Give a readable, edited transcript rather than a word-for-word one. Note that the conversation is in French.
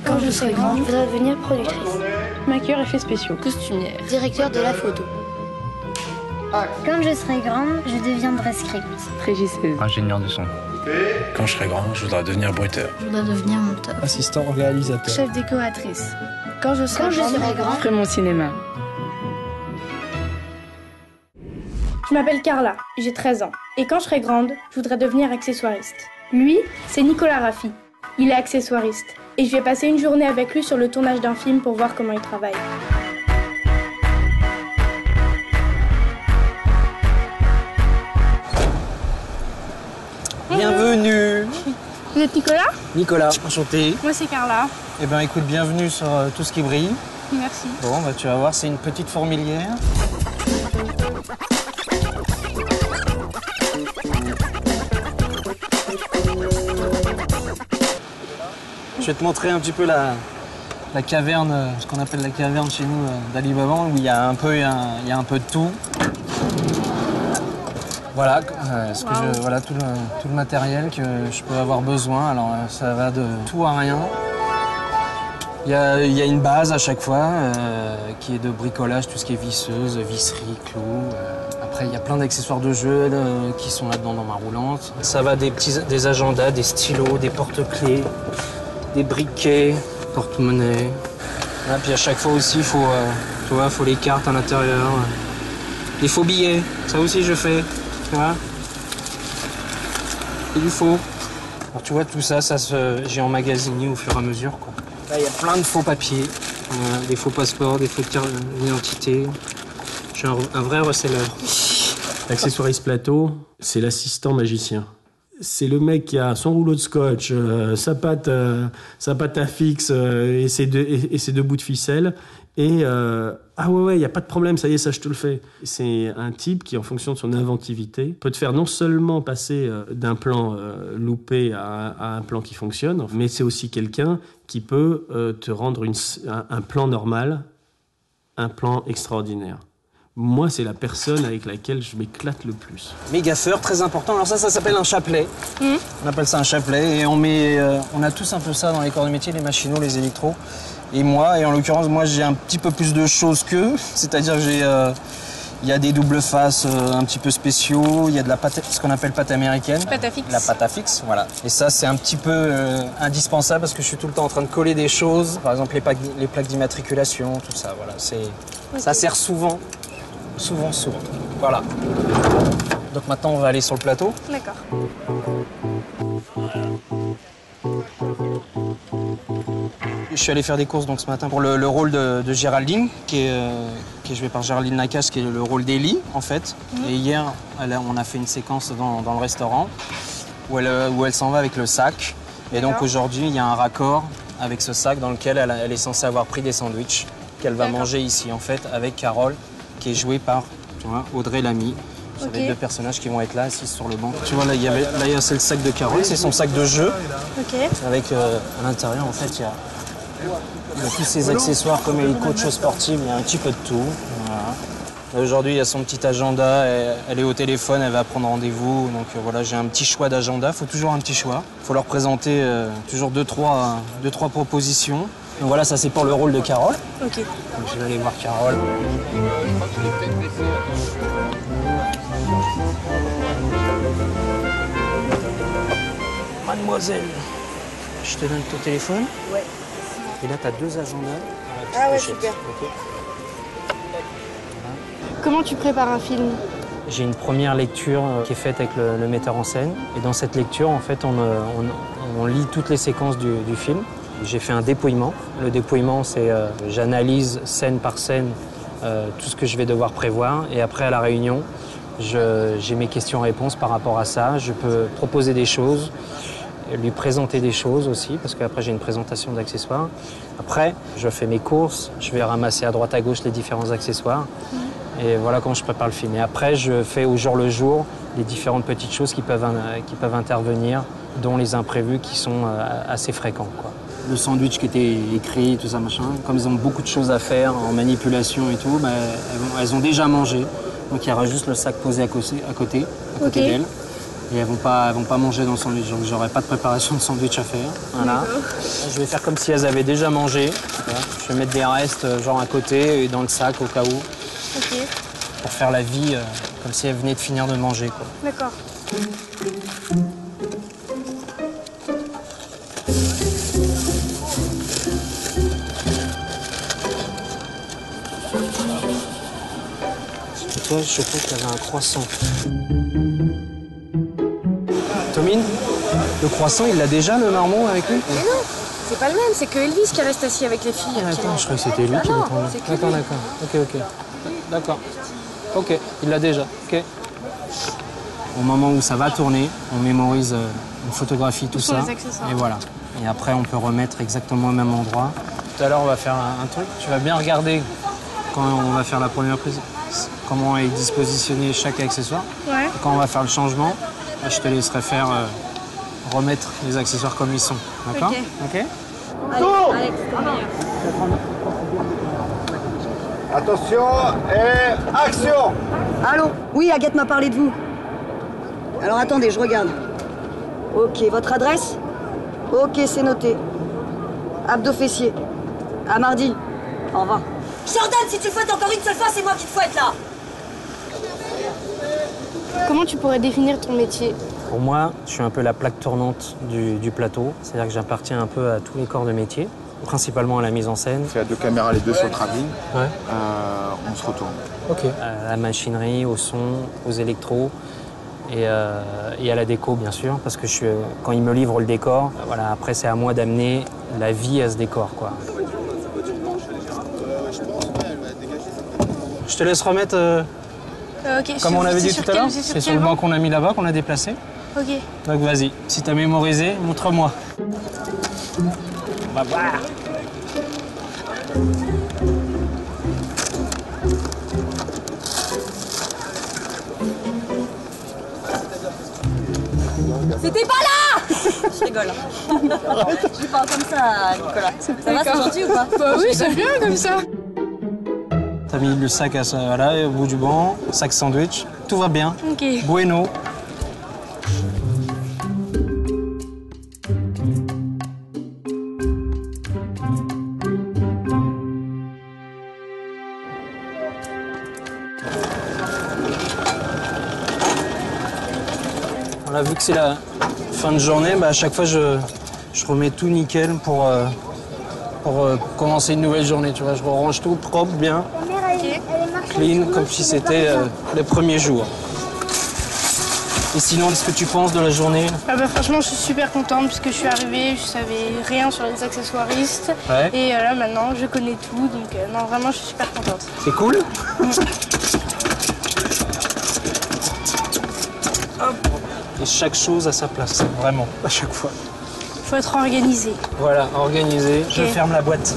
Quand je serai grande, je voudrais devenir productrice. Maquilleur effets spéciaux. Costumière. Directeur de la photo. Quand je serai grande, je deviendrai script. Régisseuse. Ingénieur de son. Quand je serai grand, je voudrais devenir bruiteur. Je voudrais devenir monteur. Assistant réalisateur. Chef décoratrice. Quand je serai grande, Je ferai mon cinéma. Je m'appelle Carla, j'ai 13 ans. Et quand je serai grande, je voudrais devenir accessoiriste. Lui, c'est Nicolas Raffi. Il est accessoiriste. Et je vais passer une journée avec lui sur le tournage d'un film pour voir comment il travaille. Bienvenue. Vous êtes Nicolas? Nicolas, enchanté. Moi, c'est Carla. Eh ben écoute, bienvenue sur Tout ce qui brille. Merci. Bon, bah tu vas voir, c'est une petite fourmilière. Je vais te montrer un petit peu la caverne, ce qu'on appelle la caverne chez nous d'Ali Baba, où il y a un peu de tout. Voilà, voilà tout le matériel que je peux avoir besoin. Alors ça va de tout à rien. Il y a une base à chaque fois qui est de bricolage, tout ce qui est visseuse, visserie, clous. Après, il y a plein d'accessoires de jeu qui sont là-dedans dans ma roulante. Ça va des agendas, des stylos, des porte-clés, des briquets, porte-monnaie. Ah, puis à chaque fois aussi, il faut les cartes à l'intérieur. Des faux billets, ça aussi je fais. Tu vois, il lui faut. Alors tu vois, tout ça, j'ai emmagasiné au fur et à mesure, quoi. Là, il y a plein de faux papiers, des faux passeports, des faux cartes d'identité. Je suis un vrai receleur. L'accessoiriste plateau, c'est l'assistant magicien. C'est le mec qui a son rouleau de scotch, sa pâte à fixe et ses deux bouts de ficelle. Et ah ouais, il n'y a pas de problème, ça y est, ça je te le fais. C'est un type qui, en fonction de son inventivité, peut te faire non seulement passer d'un plan loupé à un plan qui fonctionne, mais c'est aussi quelqu'un qui peut te rendre un plan normal, un plan extraordinaire. Moi, c'est la personne avec laquelle je m'éclate le plus. Mégaffeur, très important. Alors ça s'appelle un chapelet. On appelle ça un chapelet et on a tous un peu ça dans les corps de métier, les machinaux, les électros. Et en l'occurrence, moi, j'ai un petit peu plus de choses qu'eux. C'est-à-dire, il y a des doubles faces un petit peu spéciaux. Il y a de la pâte, ce qu'on appelle pâte américaine. Pâte à fixe. La pâte à fixe, voilà. Et ça, c'est un petit peu indispensable parce que je suis tout le temps en train de coller des choses. Par exemple, les plaques d'immatriculation, tout ça, voilà. Ça sert souvent. Souvent. Voilà. Donc maintenant, on va aller sur le plateau. D'accord. Je suis allé faire des courses donc, ce matin pour le rôle de Géraldine, qui est joué par Géraldine Nakache, qui est le rôle d'Ellie, en fait. Et hier, on a fait une séquence dans le restaurant où elle s'en va avec le sac. Et donc aujourd'hui, il y a un raccord avec ce sac dans lequel elle est censée avoir pris des sandwichs qu'elle va manger ici, en fait, avec Carole, qui est jouée par Audrey Lamy. Ça va être deux personnages qui vont être là, assis sur le banc. Tu vois, là, c'est le sac de Carole, c'est son sac de jeu. Avec, à l'intérieur, en fait, il y a tous ces accessoires comme les coachs sportifs, il y a un petit peu de tout. Voilà. Aujourd'hui, il y a son petit agenda, elle est au téléphone, elle va prendre rendez-vous. Donc voilà, j'ai un petit choix d'agenda, il faut toujours un petit choix. Il faut leur présenter toujours deux, trois propositions. Donc voilà, ça c'est pour le rôle de Carole. Ok. Donc, je vais aller voir Carole. Mademoiselle, je te donne ton téléphone. Ouais. Et là, tu as deux agendas. Ah ouais, super. Okay. Comment tu prépares un film? J'ai une première lecture qui est faite avec le metteur en scène. Et dans cette lecture, en fait, on lit toutes les séquences du film. J'ai fait un dépouillement. Le dépouillement, c'est j'analyse scène par scène tout ce que je vais devoir prévoir. Et après, à la réunion, j'ai mes questions-réponses par rapport à ça. Je peux proposer des choses, lui présenter des choses aussi, parce qu'après, j'ai une présentation d'accessoires. Après, je fais mes courses, je vais ramasser à droite à gauche les différents accessoires. Et voilà comment je prépare le film. Et après, je fais au jour le jour les différentes petites choses qui peuvent intervenir, dont les imprévus qui sont assez fréquents, quoi. Le sandwich qui était écrit, tout ça, machin, comme ils ont beaucoup de choses à faire en manipulation et tout, bah, elles ont déjà mangé. Donc il y aura juste le sac posé à côté d'elles. Et elles vont pas manger dans le sandwich, donc j'aurai pas de préparation de sandwich à faire. Voilà. Je vais faire comme si elles avaient déjà mangé. Voilà. Je vais mettre des restes genre à côté et dans le sac au cas où. Ok, Pour faire la vie comme si elles venaient de finir de manger, quoi. d'accord. Et toi, je crois que t'avais un croissant. Tomine, le croissant, il l'a déjà, le marmot, avec lui? Mais non, c'est pas le même, c'est que Elvis qui reste assis avec les filles. Ah, attends, je croyais que c'était lui qui non, le prenait. c'est que D'accord, lui. d'accord. Ok. D'accord. Ok, il l'a déjà. Ok. Au moment où ça va tourner, on mémorise une photographie, tout sont ça. les accessoires. Et voilà. Et après, on peut remettre exactement au même endroit. Tout à l'heure, on va faire un truc. Tu vas bien regarder quand on va faire la première prise, comment est dispositionné chaque accessoire. Ouais. Et quand on va faire le changement, là, je te laisserai faire remettre les accessoires comme ils sont. D'accord? Ok. Alex, t'es meilleur. Attention et action! Allô? Oui, Agathe m'a parlé de vous. Alors attendez, je regarde. Ok, votre adresse? Ok, c'est noté. Abdos fessiers. À mardi. Au revoir. Jordan, si tu fouettes encore une seule fois, c'est moi qui te fouette là! Comment tu pourrais définir ton métier? Pour moi, je suis un peu la plaque tournante du plateau. C'est-à-dire que j'appartiens un peu à tous les corps de métier, principalement à la mise en scène. C'est à 2 caméras, les 2 sur le travelling. Ouais. On se retourne. Ok. À la machinerie, au son, aux électros et à la déco, bien sûr, parce que quand ils me livrent le décor, voilà, après c'est à moi d'amener la vie à ce décor, quoi. Je te laisse remettre, comme on avait dit tout à l'heure, c'est sur le banc qu'on a mis là-bas, qu'on a déplacé. Ok. Donc vas-y, si t'as mémorisé, montre-moi. On va voir. C'était pas là! Je rigole. Je parle comme ça, Nicolas. Ça va, c'est gentil ou pas? Bah oui, c'est bien comme ça. T'as mis le sac voilà, au bout du banc, sac sandwich, tout va bien. Ok. Bueno. Voilà, vu que c'est la fin de journée, à chaque fois je remets tout nickel pour commencer une nouvelle journée. Tu vois, je range tout propre, bien, clean, comme si c'était les premiers jours. Et sinon, qu'est-ce que tu penses de la journée? Franchement, je suis super contente puisque je suis arrivée, je savais rien sur les accessoiristes. Ouais. Et là, maintenant, je connais tout. Donc, non, vraiment, je suis super contente. C'est cool? Hop. Et chaque chose à sa place, vraiment, à chaque fois. Faut être organisé. Voilà, organisé. Je ferme la boîte.